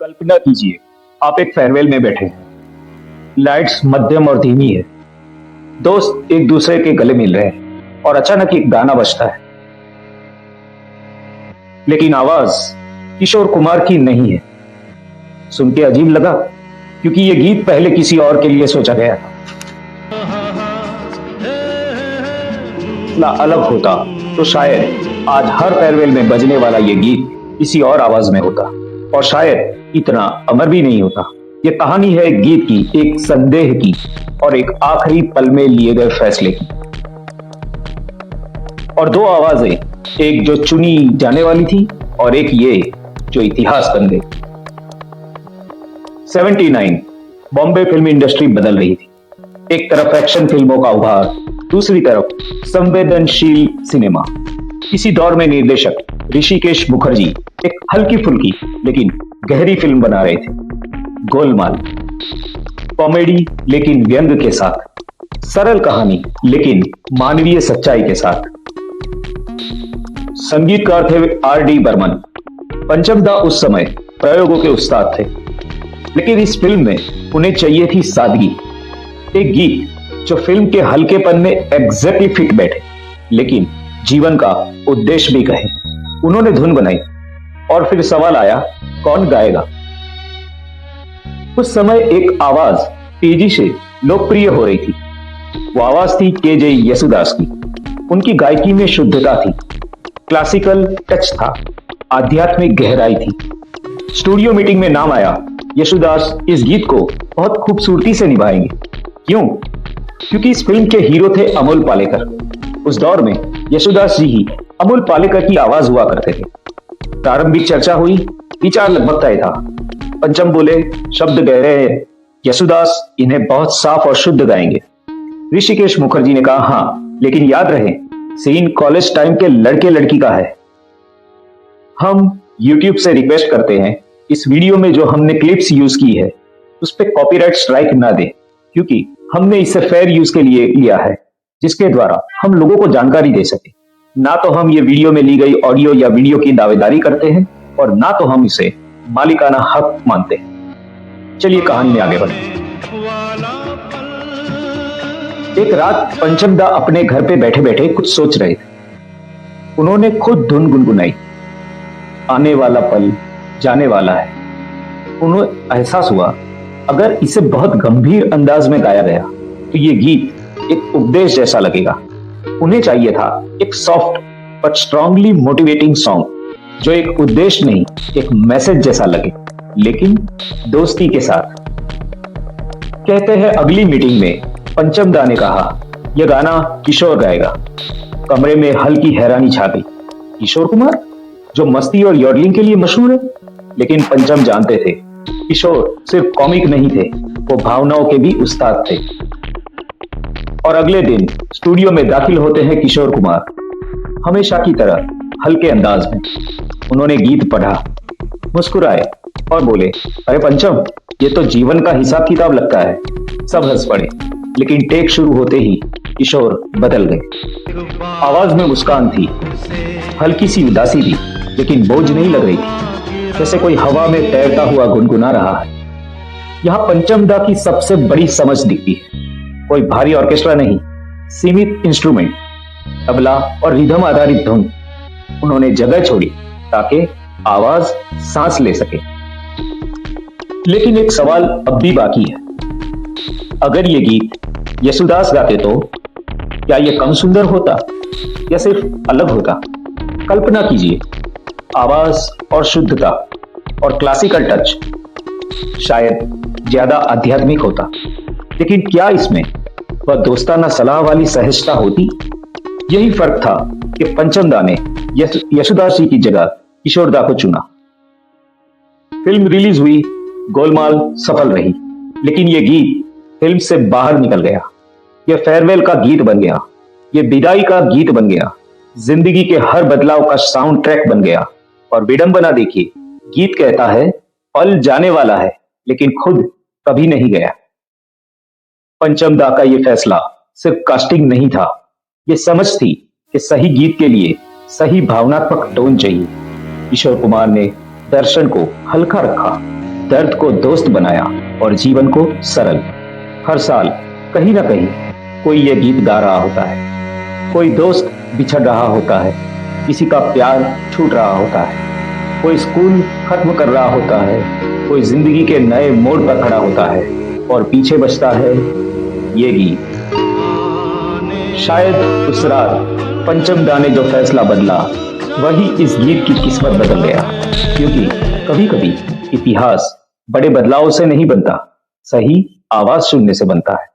कल्पना कीजिए, आप एक फेयरवेल में बैठे हैं। लाइट्स मध्यम और धीमी है। दोस्त एक दूसरे के गले मिल रहे हैं और अचानक एक गाना बजता है, लेकिन आवाज किशोर कुमार की नहीं है। सुन के अजीब लगा, क्योंकि यह गीत पहले किसी और के लिए सोचा गया था। ना अलग होता तो शायद आज हर फेयरवेल में बजने वाला यह गीत किसी और आवाज में होता, और शायद इतना अमर भी नहीं होता। ये कहानी है एक गीत की, एक संदेह की, और एक आखिरी पल में लिए गए फैसले की। और दो आवाजें, एक जो चुनी जाने वाली थी और एक ये जो इतिहास बन गई। 79 बॉम्बे फिल्म इंडस्ट्री बदल रही थी। एक तरफ एक्शन फिल्मों का उभार, दूसरी तरफ संवेदनशील सिनेमा। इसी दौर में निर्देशक ऋषिकेश मुखर्जी एक हल्की फुल्की लेकिन गहरी फिल्म बना रहे थे, गोलमाल। कॉमेडी लेकिन व्यंग के साथ, सरल कहानी लेकिन मानवीय सच्चाई के साथ। संगीतकार थे R.D. बर्मन। पंचम दा उस समय प्रयोगों के उस्ताद थे, लेकिन इस फिल्म में उन्हें चाहिए थी सादगी। एक गीत जो फिल्म के हल्केपन में एग्जैक्टली फिट बैठे, लेकिन जीवन का उद्देश्य भी कहे। उन्होंने धुन बनाई और फिर सवाल आया, कौन गाएगा? उस समय एक आवाज तेजी से लोकप्रिय हो रही थी। वो आवाज थी के.जे. येसुदास की। उनकी गायकी में शुद्धता थी, क्लासिकल टच था, आध्यात्मिक गहराई थी। स्टूडियो मीटिंग में नाम आया, येसुदास इस गीत को बहुत खूबसूरती से निभाएंगे। क्यों? क्योंकि इस फिल्म के हीरो थे अमोल पालेकर। उस दौर में येसुदास जी ही अमोल पालेकर की आवाज हुआ करते थे। प्रारंभिक चर्चा हुई, विचार लगभग तय था। पंचम बोले, शब्द गहरे हैं, येसुदास इन्हें बहुत साफ और शुद्ध गाएंगे। ऋषिकेश मुखर्जी ने कहा, हाँ, लेकिन याद रहे सीन कॉलेज टाइम के लड़के लड़की का है। हम YouTube से रिक्वेस्ट करते हैं इस वीडियो में जो हमने क्लिप्स यूज की है उस पर कॉपीराइट स्ट्राइक ना दे, क्योंकि हमने इसे फेयर यूज के लिए लिया है, जिसके द्वारा हम लोगों को जानकारी दे सके। ना तो हम ये वीडियो में ली गई ऑडियो या वीडियो की दावेदारी करते हैं और ना तो हम इसे मालिकाना हक मानते हैं। चलिए कहानी में आगे बढ़ते हैं। एक रात पंचम दा अपने घर पे बैठे बैठे कुछ सोच रहे थे। उन्होंने खुद धुन गुनगुनाई, आने वाला पल जाने वाला है। उन्हें एहसास हुआ, अगर इसे बहुत गंभीर अंदाज में गाया गया तो ये गीत एक उपदेश जैसा लगेगा। उन्हें चाहिए था एक soft but strongly motivating song, जो एक उद्देश्य नहीं एक मैसेज जैसा लगे, लेकिन दोस्ती के साथ। कहते हैं अगली मीटिंग में पंचम दा ने कहा, यह गाना किशोर गाएगा। कमरे में हल्की हैरानी छा गई। किशोर कुमार, जो मस्ती और यॉडलिंग के लिए मशहूर है? लेकिन पंचम जानते थे किशोर सिर्फ कॉमिक नहीं थे, वो भावनाओं के भी उस्ताद थे। और अगले दिन स्टूडियो में दाखिल होते हैं किशोर कुमार, हमेशा की तरह हल्के अंदाज में। उन्होंने गीत पढ़ा, मुस्कुराए और बोले, अरे पंचम, ये तो जीवन का हिसाब किताब लगता है। सब हंस पड़े, लेकिन टेक शुरू होते ही किशोर बदल गए। आवाज में मुस्कान थी, हल्की सी उदासी थी, लेकिन बोझ नहीं लग रही थी, जैसे कोई हवा में तैरता हुआ गुनगुना रहा है। यहां पंचम दा की सबसे बड़ी समझ दिखती है। कोई भारी ऑर्केस्ट्रा नहीं, सीमित इंस्ट्रूमेंट, तबला और रिदम आधारित धुन। उन्होंने जगह छोड़ी ताकि आवाज सांस ले सके। लेकिन एक सवाल अब भी बाकी है, अगर ये गीत येसुदास गाते तो क्या ये कम सुंदर होता या सिर्फ अलग होता? कल्पना कीजिए, आवाज और शुद्धता और क्लासिकल टच शायद ज्यादा आध्यात्मिक होता, लेकिन क्या इसमें वह दोस्ताना सलाह वाली सहजता होती? यही फर्क था कि पंचम दा ने येसुदास जी की जगह किशोर दा को चुना। फिल्म रिलीज हुई, गोलमाल सफल रही, लेकिन यह गीत फिल्म से बाहर निकल गया। यह फेयरवेल का गीत बन गया, यह विदाई का गीत बन गया, जिंदगी के हर बदलाव का साउंड ट्रैक बन गया। और विडंबना देखिए, गीत कहता है पल जाने वाला है, लेकिन खुद कभी नहीं गया। पंचम दा का यह फैसला सिर्फ कास्टिंग नहीं था, यह समझ थी कि सही गीत के लिए सही भावनात्मक टोन चाहिए। किशोर कुमार ने दर्शन को हल्का रखा, दर्द को दोस्त बनाया और जीवन को सरल। हर साल कहीं ना कहीं कोई ये गीत गा रहा होता है। कोई दोस्त बिछड़ रहा होता है, किसी का प्यार छूट रहा होता है, कोई स्कूल खत्म कर रहा होता है, कोई जिंदगी के नए मोड़ पर खड़ा होता है और पीछे बजता है ये गीत। शायद उस रात पंचम दा ने जो फैसला बदला वही इस गीत की किस्मत बदल गया। क्योंकि कभी कभी इतिहास बड़े बदलाव से नहीं बनता, सही आवाज सुनने से बनता है।